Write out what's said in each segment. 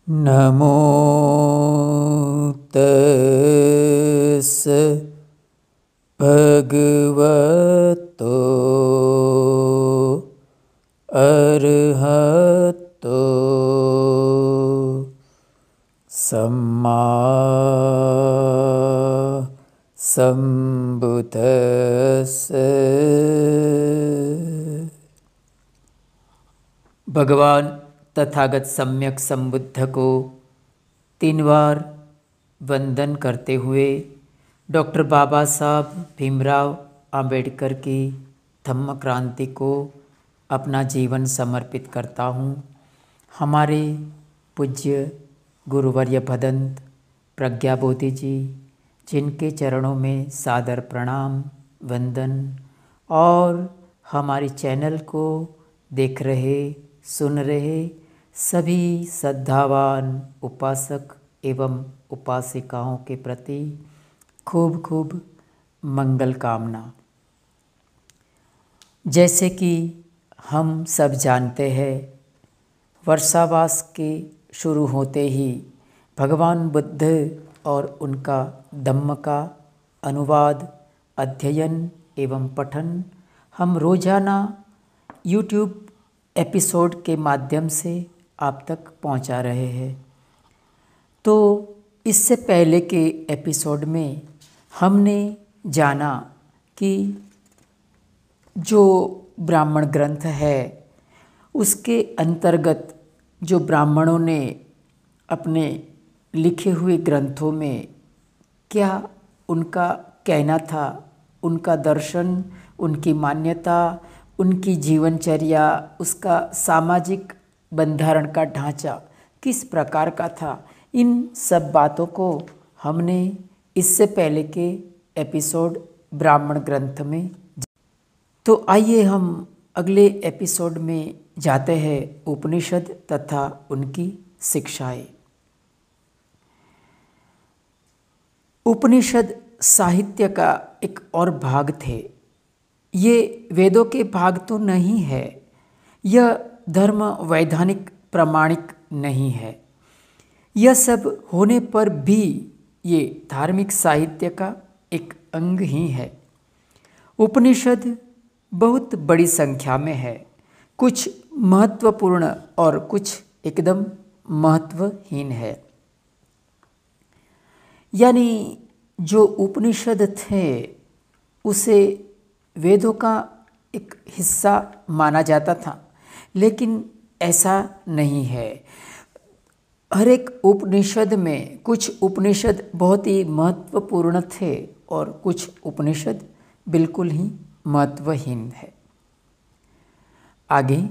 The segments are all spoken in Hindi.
नमो तस् भगवतो अरहतो सम्मा संबुद्दस्स। भगवान तथागत सम्यक संबुद्ध को 3 बार वंदन करते हुए डॉक्टर बाबा साहब भीमराव अंबेडकर की धम्म क्रांति को अपना जीवन समर्पित करता हूँ। हमारे पूज्य गुरुवर्य भदंत प्रज्ञाबोधि जी, जिनके चरणों में सादर प्रणाम वंदन, और हमारे चैनल को देख रहे सुन रहे सभी श्रद्धावान उपासक एवं उपासिकाओं के प्रति खूब खूब मंगल कामना। जैसे कि हम सब जानते हैं, वर्षावास के शुरू होते ही भगवान बुद्ध और उनका धम्म का अनुवाद, अध्ययन एवं पठन हम रोजाना YouTube एपिसोड के माध्यम से आप तक पहुंचा रहे हैं। तो इससे पहले के एपिसोड में हमने जाना कि जो ब्राह्मण ग्रंथ है उसके अंतर्गत जो ब्राह्मणों ने अपने लिखे हुए ग्रंथों में क्या उनका कहना था, उनका दर्शन, उनकी मान्यता, उनकी जीवनचर्या, उसका सामाजिक बंधारण का ढांचा किस प्रकार का था, इन सब बातों को हमने इससे पहले के एपिसोड ब्राह्मण ग्रंथ में। तो आइए हम अगले एपिसोड में जाते हैं, उपनिषद तथा उनकी शिक्षाएं। उपनिषद साहित्य का एक और भाग थे। ये वेदों के भाग तो नहीं है, यह धर्म वैधानिक प्रमाणिक नहीं है। यह सब होने पर भी ये धार्मिक साहित्य का एक अंग ही है। उपनिषद बहुत बड़ी संख्या में है, कुछ महत्वपूर्ण और कुछ एकदम महत्वहीन है। यानी जो उपनिषद थे उसे वेदों का एक हिस्सा माना जाता था, लेकिन ऐसा नहीं है। हर एक उपनिषद में कुछ उपनिषद बहुत ही महत्वपूर्ण थे और कुछ उपनिषद बिल्कुल ही महत्वहीन है। आगे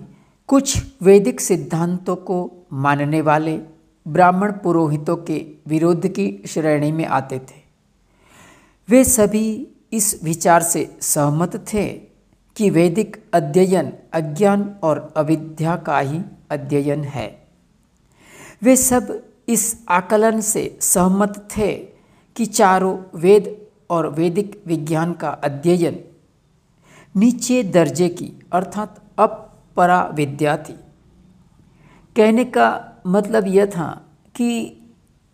कुछ वैदिक सिद्धांतों को मानने वाले ब्राह्मण पुरोहितों के विरोध की श्रेणी में आते थे। वे सभी इस विचार से सहमत थे कि वैदिक अध्ययन अज्ञान और अविद्या का ही अध्ययन है। वे सब इस आकलन से सहमत थे कि चारों वेद और वैदिक विज्ञान का अध्ययन नीचे दर्जे की अर्थात अपरा विद्या थी। कहने का मतलब यह था कि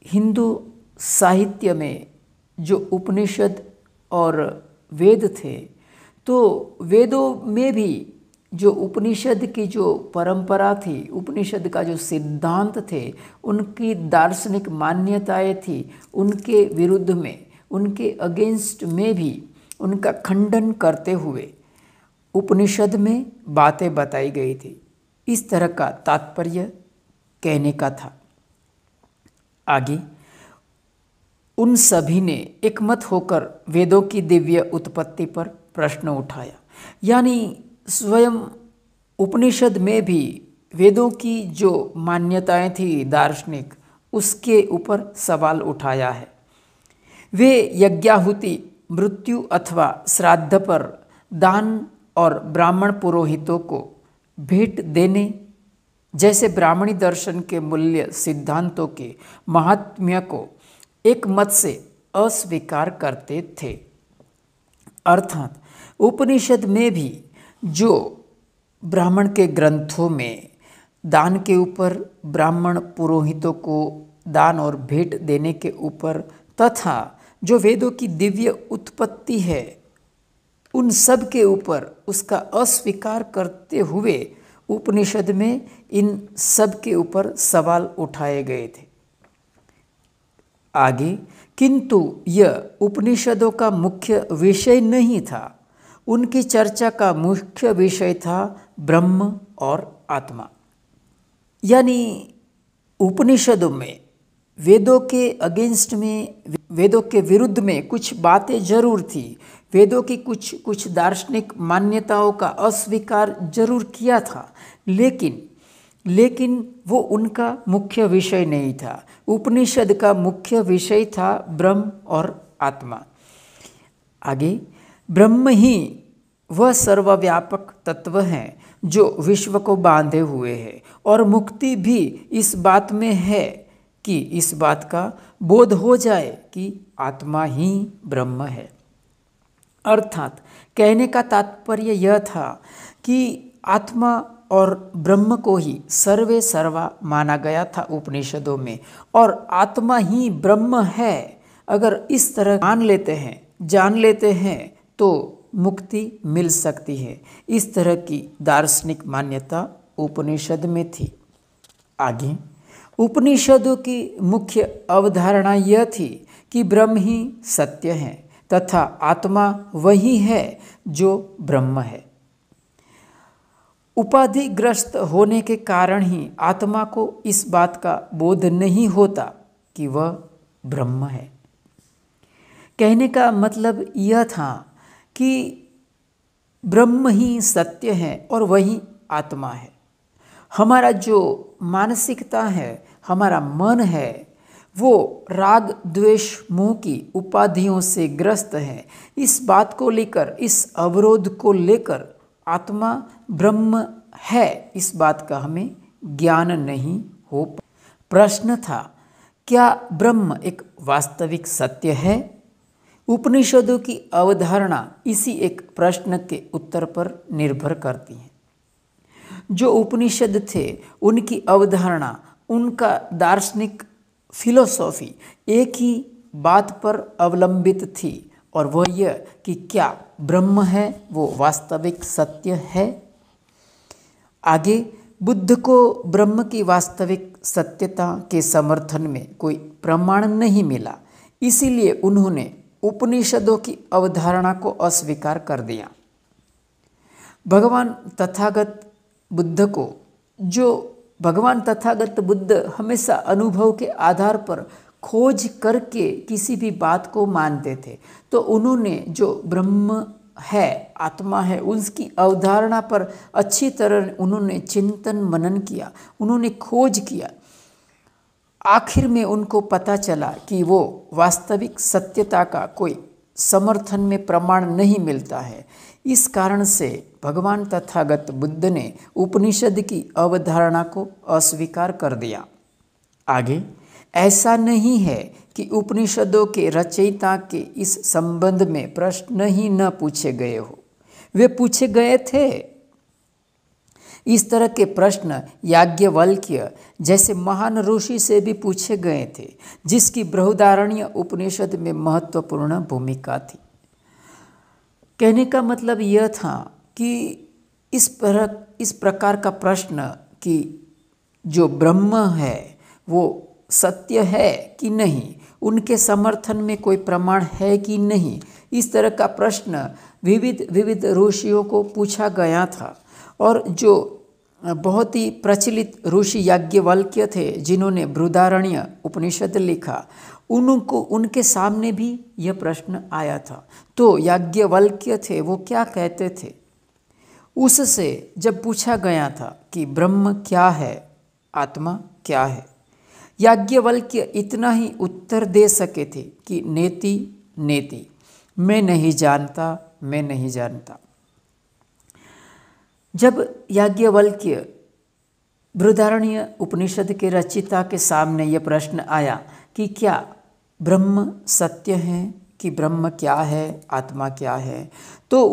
हिंदू साहित्य में जो उपनिषद और वेद थे, तो वेदों में भी जो उपनिषद की जो परंपरा थी, उपनिषद का जो सिद्धांत थे, उनकी दार्शनिक मान्यताएं थी, उनके विरुद्ध में, उनके अगेंस्ट में भी उनका खंडन करते हुए उपनिषद में बातें बताई गई थी। इस तरह का तात्पर्य कहने का था। आगे उन सभी ने एकमत होकर वेदों की दिव्य उत्पत्ति पर प्रश्न उठाया। यानी स्वयं उपनिषद में भी वेदों की जो मान्यताएं थी दार्शनिक, उसके ऊपर सवाल उठाया है। वे यज्ञाहुति, मृत्यु अथवा श्राद्ध पर दान और ब्राह्मण पुरोहितों को भेंट देने जैसे ब्राह्मणी दर्शन के मूल्य सिद्धांतों के महात्म्य को एक मत से अस्वीकार करते थे। अर्थात उपनिषद में भी जो ब्राह्मण के ग्रंथों में दान के ऊपर, ब्राह्मण पुरोहितों को दान और भेंट देने के ऊपर, तथा जो वेदों की दिव्य उत्पत्ति है उन सब के ऊपर उसका अस्वीकार करते हुए उपनिषद में इन सब के ऊपर सवाल उठाए गए थे। आगे, किंतु यह उपनिषदों का मुख्य विषय नहीं था। उनकी चर्चा का मुख्य विषय था ब्रह्म और आत्मा। यानी उपनिषदों में वेदों के अगेंस्ट में, वेदों के विरुद्ध में कुछ बातें जरूर थी। वेदों की कुछ दार्शनिक मान्यताओं का अस्वीकार जरूर किया था, लेकिन वो उनका मुख्य विषय नहीं था। उपनिषद का मुख्य विषय था ब्रह्म और आत्मा। आगे, ब्रह्म ही वह सर्वव्यापक तत्व है जो विश्व को बांधे हुए है, और मुक्ति भी इस बात में है कि इस बात का बोध हो जाए कि आत्मा ही ब्रह्म है। अर्थात कहने का तात्पर्य यह था कि आत्मा और ब्रह्म को ही सर्वे सर्वा माना गया था उपनिषदों में, और आत्मा ही ब्रह्म है। अगर इस तरह जान लेते हैं तो मुक्ति मिल सकती है। इस तरह की दार्शनिक मान्यता उपनिषद में थी। आगे, उपनिषदों की मुख्य अवधारणा यह थी कि ब्रह्म ही सत्य है तथा आत्मा वही है जो ब्रह्म है। उपाधिग्रस्त होने के कारण ही आत्मा को इस बात का बोध नहीं होता कि वह ब्रह्म है। कहने का मतलब यह था कि ब्रह्म ही सत्य है और वही आत्मा है। हमारा जो मानसिकता है, हमारा मन है, वो राग द्वेष मोह की उपाधियों से ग्रस्त है। इस बात को लेकर, इस अवरोध को लेकर आत्मा ब्रह्म है, इस बात का हमें ज्ञान नहीं हो। प्रश्न था, क्या ब्रह्म एक वास्तविक सत्य है? उपनिषदों की अवधारणा इसी एक प्रश्न के उत्तर पर निर्भर करती है। जो उपनिषद थे उनकी अवधारणा, उनका दार्शनिक फिलोसॉफी एक ही बात पर अवलंबित थी, और वह यह कि क्या ब्रह्म है वो वास्तविक सत्य है। आगे, बुद्ध को ब्रह्म की वास्तविक सत्यता के समर्थन में कोई प्रमाण नहीं मिला, इसीलिए उन्होंने उपनिषदों की अवधारणा को अस्वीकार कर दिया। भगवान तथागत बुद्ध हमेशा अनुभव के आधार पर खोज करके किसी भी बात को मानते थे, तो उन्होंने जो ब्रह्म है, आत्मा है, उसकी अवधारणा पर अच्छी तरह उन्होंने चिंतन मनन किया, उन्होंने खोज किया। आखिर में उनको पता चला कि वो वास्तविक सत्यता का कोई समर्थन में प्रमाण नहीं मिलता है। इस कारण से भगवान तथागत बुद्ध ने उपनिषद की अवधारणा को अस्वीकार कर दिया। आगे, ऐसा नहीं है कि उपनिषदों के रचयिता के इस संबंध में प्रश्न ही न पूछे गए हो, वे पूछे गए थे। इस तरह के प्रश्न याज्ञवल्क्य जैसे महान ऋषि से भी पूछे गए थे, जिसकी बृहदारण्य उपनिषद में महत्वपूर्ण भूमिका थी। कहने का मतलब यह था कि इस प्रकार का प्रश्न कि जो ब्रह्म है वो सत्य है कि नहीं, उनके समर्थन में कोई प्रमाण है कि नहीं, इस तरह का प्रश्न विविध ऋषियों को पूछा गया था। और जो बहुत ही प्रचलित ऋषि याज्ञवल्क्य थे, जिन्होंने बृहदारण्य उपनिषद लिखा, उनके सामने भी यह प्रश्न आया था। तो याज्ञवल्क्य थे, वो क्या कहते थे? उससे जब पूछा गया था कि ब्रह्म क्या है, आत्मा क्या है, याज्ञवल्क्य इतना ही उत्तर दे सके थे कि नेति नेति, मैं नहीं जानता। जब याज्ञवल्क्य बृहदारण्य उपनिषद के रचयिता के सामने यह प्रश्न आया कि क्या ब्रह्म सत्य है, कि ब्रह्म क्या है, आत्मा क्या है, तो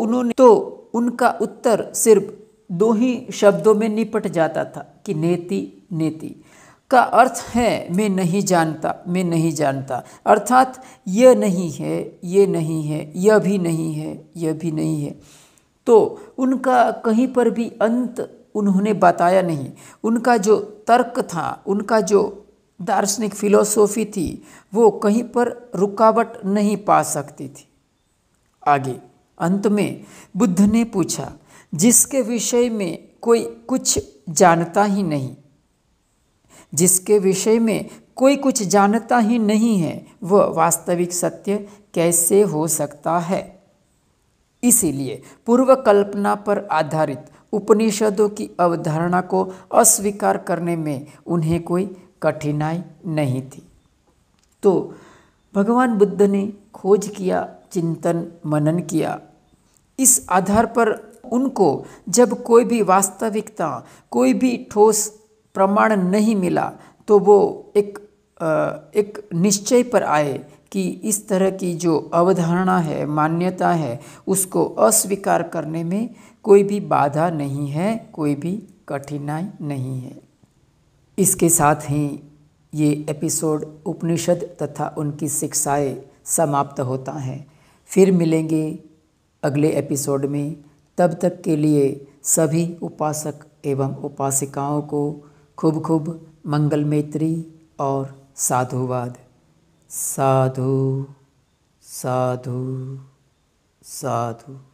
उनका उत्तर सिर्फ दो ही शब्दों में निपट जाता था कि नेति नेति का अर्थ है मैं नहीं जानता, मैं नहीं जानता, अर्थात यह नहीं है, ये नहीं है, यह भी नहीं है, यह भी नहीं है। तो उनका कहीं पर भी अंत उन्होंने बताया नहीं। उनका जो तर्क था, उनका जो दार्शनिक फिलॉसफी थी, वो कहीं पर रुकावट नहीं पा सकती थी। आगे अंत में बुद्ध ने पूछा, जिसके विषय में कोई कुछ जानता ही नहीं, जिसके विषय में कोई कुछ जानता ही नहीं है, वह वास्तविक सत्य कैसे हो सकता है। इसीलिए पूर्व कल्पना पर आधारित उपनिषदों की अवधारणा को अस्वीकार करने में उन्हें कोई कठिनाई नहीं थी। तो भगवान बुद्ध ने खोज किया, चिंतन मनन किया। इस आधार पर उनको जब कोई भी वास्तविकता, कोई भी ठोस प्रमाण नहीं मिला, तो वो एक निश्चय पर आए कि इस तरह की जो अवधारणा है, मान्यता है, उसको अस्वीकार करने में कोई भी बाधा नहीं है, कोई भी कठिनाई नहीं है। इसके साथ ही ये एपिसोड उपनिषद तथा उनकी शिक्षाएं समाप्त होता है। फिर मिलेंगे अगले एपिसोड में। तब तक के लिए सभी उपासक एवं उपासिकाओं को खूब खूब मंगल मैत्री और साधुवाद। साधु साधु साधु।